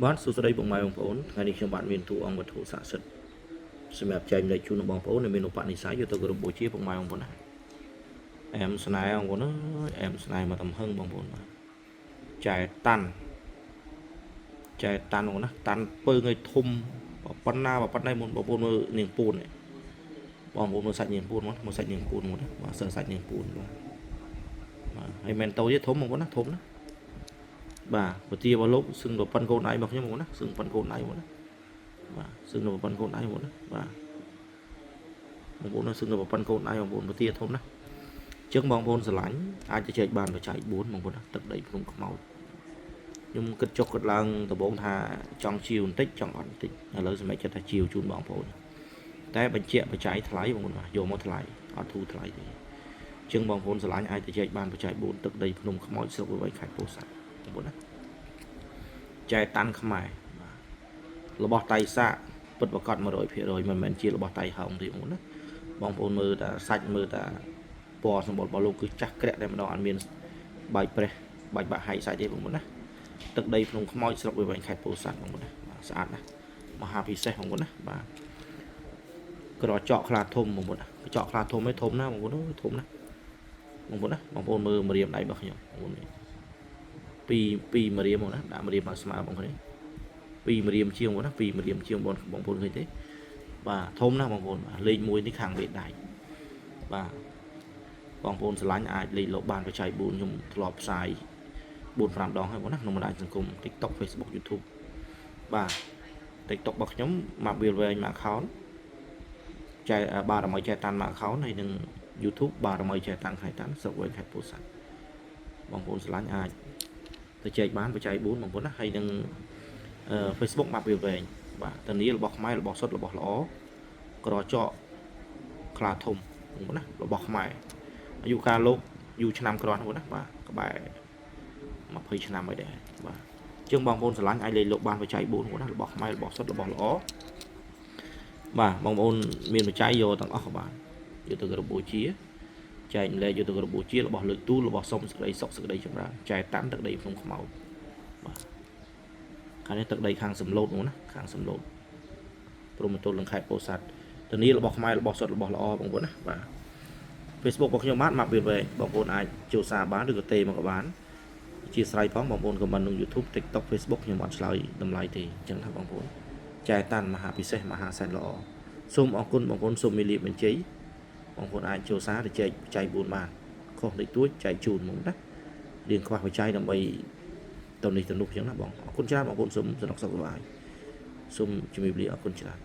បាទសួស្តីបងប្អូនថ្ងៃនេះខ្ញុំបាទមានទូអង្គវត្ថុស័ក្តិសិទ្ធិសម្រាប់ចែកលេខជូនបងប្អូនដែលមានឧបនិស្ស័យយកទៅគោរពបូជាបងប្អូនណាអែមស្នេហ៍បងប្អូនអែមស្នេហ៍មកតំហឹងបងប្អូនបាទចែតាន់បងណាតាន់ពើងឲ្យធំប៉ុណ្ណាមុនបងប្អូនមើលនាងពួនបងប្អូនមើលសាច់នាងពួនមកសាច់នាងពួនមកបាទសើសាច់នាងពួនបាទហើយមែនតូចទេធំបងប្អូនណាធំណាបាទពទារបស់លោកសឹងទៅប៉ុនកូនដៃរបស់ខ្ញុំបងណាសឹងប៉ុនកូនដៃបងណាបាទសឹងទៅប៉ុនកូនដៃបងណាបាទបងប្អូនសឹងទៅប៉ុនកូនដៃបងប្អូនពទាធំណាអញ្ចឹងបងប្អូនស្រឡាញ់អាចទៅចែកបានបច្ច័យ4បងប្អូនណាទឹកដីភ្នំខ្មោចខ្ញុំគិតចុះគិតឡើងដំបូងថាចង់ជាវបន្តិចចង់អត់បន្តិចឥឡូវសម្រាប់ចិត្តថាជាវជូនបងប្អូនតែបញ្ជាក់បច្ច័យថ្លៃបងប្អូនបាទយកមកថ្លៃអត់ធូរថ្លៃទេអញ្ចឹងបងប្អូនស្រឡាញ់អាចទៅចែកបានបច្ច័យ4ទឹកដីភ្នំខ្មោចស្រុកវិវ័យខេត្តពោធិ៍សាត់បងប្អូនណាចែកតាន់ខ្មែររបស់តៃសាពិតប្រកប 100% មិនមែនជារបស់តៃហោងទេបងប្អូនណាបងប្អូនមើលតែសាច់មើលតែពណ៌សម្បុររបស់លោកគឺចាស់ក្រាក់តែម្ដងអត់មានបាយប្រេះបាច់បាក់ហែកសាច់ទេបងប្អូនណាទឹកដីភ្នំខ្មោចស្រុកវិវ័យខេត្តពោធិ៍សាត់បងប្អូនណាស្អាតណាស់មហាពិសេសបងប្អូនណាបាទក្រចកខ្លាធំបងប្អូនណាក្រចកខ្លាធំឯធំណាបងប្អូនធំណាបងប្អូនណាបងប្អូនមើលម្រាមដៃរបស់ខ្ញុំបងប្អូនពីម្រាមបងណាដាក់ម្រាមមកស្មើបងប្អូនពីម្រាមជាងបងណាពីម្រាមជាងបងប្អូនឃើញទេបាទធំណាស់បងប្អូនលេខ1នេះខាងបេដៃបាទបងប្អូនស្រឡាញ់អាចលេខលោកបានបច្ច័យ4ខ្ញុំធ្លាប់ផ្សាយ 4-5 ដងហើយបងណាក្នុងបណ្ដាញសង្គម TikTok Facebook YouTube បាទ TikTok របស់ខ្ញុំមកវាវែងមួយ account ចែកបារមីចែកតាន់មួយ account ហើយនឹង YouTube បារមីចែកតាន់ខៃតាន់ស្រុកវិវ័យខេត្តពោធិ៍សាត់បងប្អូនស្រឡាញ់អាចទៅចែកបានបច្ច័យ4បងប្អូនណាហើយនឹងFacebook មកវាវែងបាទធានារបស់ខ្មែររបស់សុទ្ធរបស់ល្អក្រចកខ្លាធំបងប្អូនណារបស់ខ្មែរអាយុកាលលោកយូរឆ្នាំក្រោះបងប្អូនណាបាទក្បែរ20 ឆ្នាំហើយដែរបាទជាងបងប្អូនស្រឡាញ់អាចលេខលោកបានបច្ច័យ4បងប្អូនណារបស់ខ្មែររបស់សុទ្ធរបស់ល្អបាទបងប្អូនមានបច្ច័យយកទាំងអស់ក៏បានយកទៅគោរពបូជាចែកម្លែកយកទៅគោរពបូជារបស់លើកទូលរបស់សុំសេចក្តីសុខសេចក្តីចម្រើនចែកតាន់ទឹកដីក្នុងខ្មោចបាទខាងនេះទឹកដីខាងសំឡូតហ្នឹងណាខាងសំឡូតព្រមទល់នឹងខេត្តពោធិ៍សាត់ធានារបស់ខ្មែររបស់សុទ្ធរបស់ល្អបងប្អូនណាបាទ Facebook របស់ខ្ញុំបាទមកវាវែងបងប្អូនអាចចូលសារបានឬក៏ទេមកក៏បានអធិស្ឋានផងបងប្អូនខមមិនក្នុង YouTube TikTok Facebook ខ្ញុំអត់ឆ្លើយតម្លៃទេអញ្ចឹងថាបងប្អូនចែកតាន់មហាពិសេសមហាសែនល្អសូមអរគុណបងប្អូនសូមមេលាបញ្ជ័យបងប្អូនអាចចូលសារទៅចែកបច្ច័យ4បានខុសតិចតួចចែកជូនហ្មងណារៀងខ្វះបច្ច័យដើម្បីទៅនេះទៅនោះអញ្ចឹងណាបងអរគុណច្រើនបងប្អូនសូមសនុកសុខសប្បាយសូមជំរាបលាអរគុណច្រើន